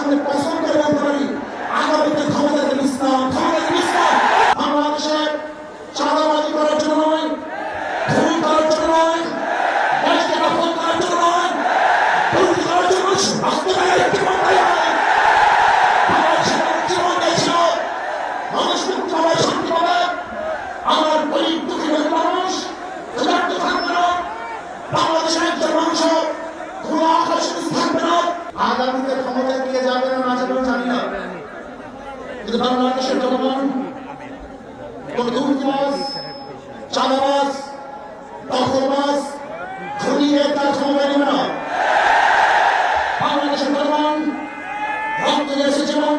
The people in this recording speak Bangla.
সামনে পছন্দ করে বলতে পারি আগামীতে ক্ষমতা দেবেন ইসলাম, ক্ষমতা দেবেন ইসলাম। বাংলাদেশে চাঁদাবাজি করার জন্য নয়, ভুল করার জন্য নয়, দেশকে দখল করার জন্য নয়, ভুল করার জন্য রাষ্ট্রপতির একটি মামলায় বাংলাদেশের জীবন দিয়েছিল মানুষ মুক্ত হবে, শান্তি পাবে। আমার গরিব দুঃখী মানুষ ক্ষুধার্ত থাকবে না, বাংলাদেশের একজন মানুষ কোনো আকর্ষণ থাকবে না। আগামীতে ক্ষমতায় কে যাবে না না যাবে জানি না, কিন্তু বাংলাদেশের জনগণ কোন দুর্নীতিবাজ, চাঁদাবাজ, দখলবাজ, খুনিয়ে তার ক্ষমতা নেবে না। বাংলাদেশের জনগণ রক্ত দিয়েছে, জীবন